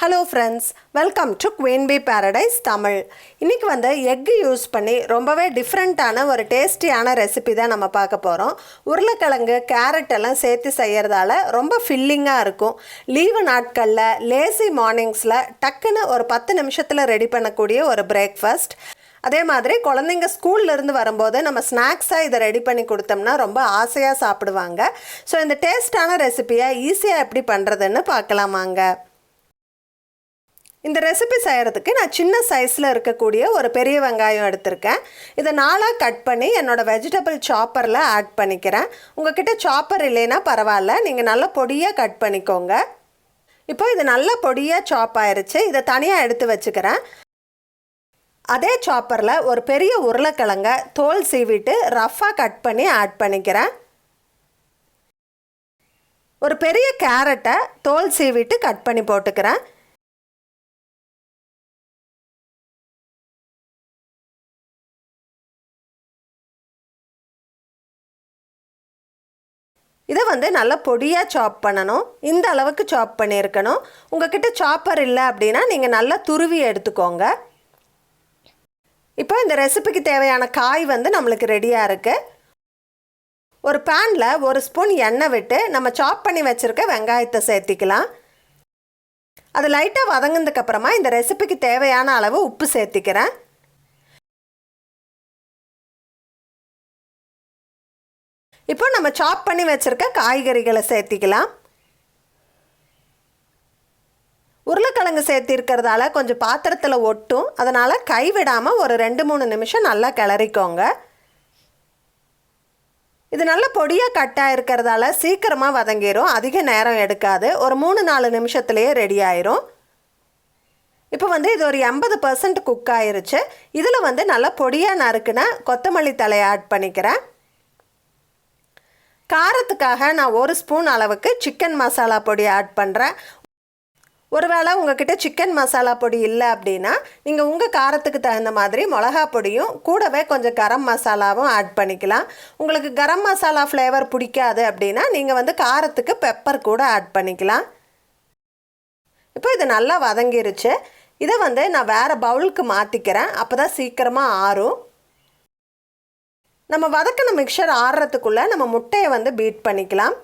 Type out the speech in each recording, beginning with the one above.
Hello friends, welcome to queen bee paradise Tamil. இன்றைக்கி egg use பண்ணி ரொம்பவே டிஃப்ரெண்ட்டான ஒரு டேஸ்டியான ரெசிபி தான் நம்ம பார்க்க போகிறோம். உருளைக்கிழங்கு, கேரட் எல்லாம் சேர்த்து செய்கிறதால ரொம்ப ஃபில்லிங்காக இருக்கும். லீவு நாட்களில் லேசி மார்னிங்ஸில் டக்குன்னு ஒரு 10 நிமிஷத்தில் ரெடி பண்ணக்கூடிய ஒரு பிரேக்ஃபாஸ்ட். அதே மாதிரி குழந்தைங்க ஸ்கூல்லேருந்து வரும்போது நம்ம ஸ்நாக்ஸாக இதை ரெடி பண்ணி கொடுத்தோம்னா ரொம்ப ஆசையாக சாப்பிடுவாங்க. ஸோ இந்த டேஸ்டான ரெசிபியை ஈஸியாக எப்படி பண்ணுறதுன்னு பார்க்கலாமாங்க. இந்த ரெசிபி செய்கிறதுக்கு நான் சின்ன சைஸில் இருக்கக்கூடிய ஒரு பெரிய வெங்காயம் எடுத்திருக்கேன். இதை 4ஆக கட் பண்ணி என்னோடய வெஜிடபிள் சாப்பரில் ஆட் பண்ணிக்கிறேன். உங்கள்கிட்ட சாப்பர் இல்லைன்னா பரவாயில்ல, நீங்கள் நல்லா பொடியாக கட் பண்ணிக்கோங்க. இப்போ இது நல்லா பொடியாக சாப் ஆயிடுச்சு. இதை தனியாக எடுத்து வச்சுக்கிறேன். அதே சாப்பரில் ஒரு பெரிய உருளைக்கிழங்க தோல் சீவிட்டு ரஃப்பாக கட் பண்ணி ஆட் பண்ணிக்கிறேன். ஒரு பெரிய கேரட்டை தோல் சீவிட்டு கட் பண்ணி போட்டுக்கிறேன். இதை நல்லா பொடியாக சாப் பண்ணணும். இந்த அளவுக்கு சாப் பண்ணியிருக்கணும். உங்கள்கிட்ட சாப்பர் இல்லை அப்படின்னா நீங்கள் நல்லா துருவி எடுத்துக்கோங்க. இப்போ இந்த ரெசிபிக்கு தேவையான காய் நம்மளுக்கு ரெடியாக இருக்குது. ஒரு பேனில் 1 ஸ்பூன் எண்ணெய் விட்டு நம்ம சாப் பண்ணி வச்சுருக்க வெங்காயத்தை சேர்த்திக்கலாம். அது லைட்டாக வதங்கினதுக்கப்புறமா இந்த ரெசிபிக்கு தேவையான அளவு உப்பு சேர்த்திக்கிறேன். இப்போ நம்ம சாப் பண்ணி வச்சுருக்க காய்கறிகளை சேர்த்திக்கலாம். உருளைக்கிழங்கு சேர்த்திருக்கிறதால கொஞ்சம் பாத்திரத்தில் ஒட்டும். அதனால் கைவிடாமல் ஒரு 2-3 நிமிஷம் நல்லா கிளறிக்கோங்க. இது நல்ல பொடியாக கட்டாக இருக்கிறதால சீக்கிரமாக வதங்கிடும். அதிக நேரம் எடுக்காது. ஒரு 3-4 நிமிஷத்துலேயே ரெடி ஆயிரும். இப்போ இது ஒரு 80% குக் ஆயிருச்சு. இதில் நல்லா பொடியாக நறுக்குன கொத்தமல்லி தலையை ஆட் பண்ணிக்கிறேன். காரத்துக்காக நான் 1 ஸ்பூன் அளவுக்கு சிக்கன் மசாலா பொடி ஆட் பண்ணுறேன். ஒருவேளை உங்கள்கிட்ட சிக்கன் மசாலா பொடி இல்லை அப்படின்னா நீங்கள் உங்கள் காரத்துக்கு தகுந்த மாதிரி மிளகா பொடியும் கூடவே கொஞ்சம் கரம் மசாலாவும் ஆட் பண்ணிக்கலாம். உங்களுக்கு கரம் மசாலா ஃப்ளேவர் பிடிக்காது அப்படின்னா நீங்கள் காரத்துக்கு பெப்பர் கூட ஆட் பண்ணிக்கலாம். இப்போ இது நல்லா வதங்கிருச்சு. இதை நான் வேறு பவுலுக்கு மாற்றிக்கிறேன். அப்போ தான் சீக்கிரமாக ஆறும். நம்ம வதக்கின மிக்சர் ஆறுறதுக்குள்ளே நம்ம முட்டையை பீட் பண்ணிக்கலாம்.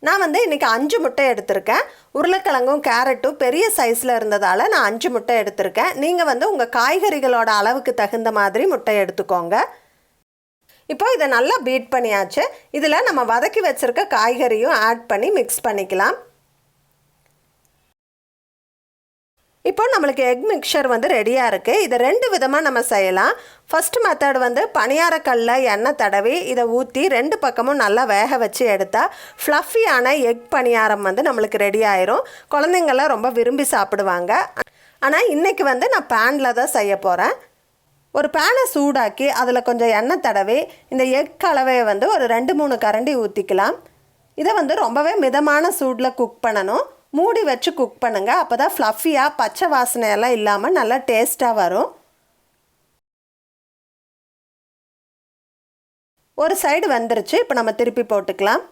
நான் இன்றைக்கி 5 முட்டை எடுத்திருக்கேன். உருளைக்கிழங்கும் கேரட்டும் பெரிய சைஸில் இருந்ததால் நான் 5 முட்டை எடுத்திருக்கேன். நீங்கள் உங்கள் காய்கறிகளோட அளவுக்கு தகுந்த மாதிரி முட்டை எடுத்துக்கோங்க. இப்போ இதை நல்லா பீட் பண்ணியாச்சு. இதில் நம்ம வதக்கி வச்சுருக்க காய்கறியும் ஆட் பண்ணி மிக்ஸ் பண்ணிக்கலாம். இப்போ நம்மளுக்கு எக் மிக்சர் ரெடியாக இருக்குது. இதை 2 விதமாக நம்ம செய்யலாம். ஃபஸ்ட் மெத்தட் பணியாரக்கல்லில் எண்ணெய் தடவி இதை ஊற்றி 2 பக்கமும் நல்லா வேக வச்சு எடுத்தால் ஃப்ளஃபியான எக் பணியாரம் நம்மளுக்கு ரெடி ஆயிரும். குழந்தைங்கள்லாம் ரொம்ப விரும்பி சாப்பிடுவாங்க. ஆனால் இன்றைக்கி நான் பேனில் தான் செய்ய போகிறேன். ஒரு பேனை சூடாக்கி அதில் கொஞ்சம் எண்ணெய் தடவி இந்த எக் கலவையை ஒரு 2-3 கரண்டி ஊற்றிக்கலாம். இதை ரொம்பவே மிதமான சூடில் குக் பண்ணணும். மூடி வச்சு குக் பண்ணுங்கள். அப்போ தான் ஃப்ளஃபியாக பச்சை வாசனையெல்லாம் இல்லாமல் நல்லா டேஸ்ட்டாக வரும். ஒரு சைடு வந்துருச்சு. இப்போ நம்ம திருப்பி போட்டுக்கலாம்.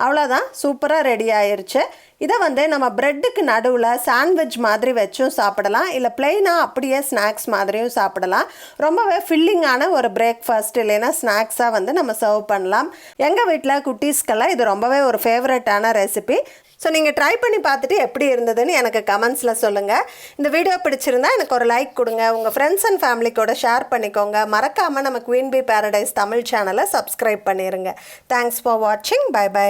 அவ்வளோதான், சூப்பராக ரெடி ஆயிடுச்சு. இதை நம்ம ப்ரெட்டுக்கு நடுவில் சாண்ட்விச் மாதிரி வச்சும் சாப்பிடலாம். இல்லை ப்ளெயினாக அப்படியே ஸ்நாக்ஸ் மாதிரியும் சாப்பிடலாம். ரொம்பவே ஃபில்லிங்கான ஒரு பிரேக்ஃபாஸ்ட் இல்லைன்னா ஸ்நாக்ஸாக நம்ம சர்வ் பண்ணலாம். எங்கள் வீட்டில் குட்டீஸ்க்கெல்லாம் இது ரொம்பவே ஒரு ஃபேவரட்டான ரெசிபி. ஸோ நீங்கள் ட்ரை பண்ணி பார்த்துட்டு எப்படி இருந்ததுன்னு எனக்கு கமெண்ட்ஸில் சொல்லுங்கள். இந்த வீடியோ பிடிச்சிருந்தா எனக்கு ஒரு லைக் கொடுங்க. உங்கள் ஃப்ரெண்ட்ஸ் அண்ட் ஃபேமிலிக்கோட ஷேர் பண்ணிக்கோங்க. மறக்காமல் நம்ம குயின் பீ பேரடைஸ் தமிழ் சேனலை சப்ஸ்கிரைப் பண்ணிடுங்க. தேங்க்ஸ் ஃபார் வாட்சிங். Bye by.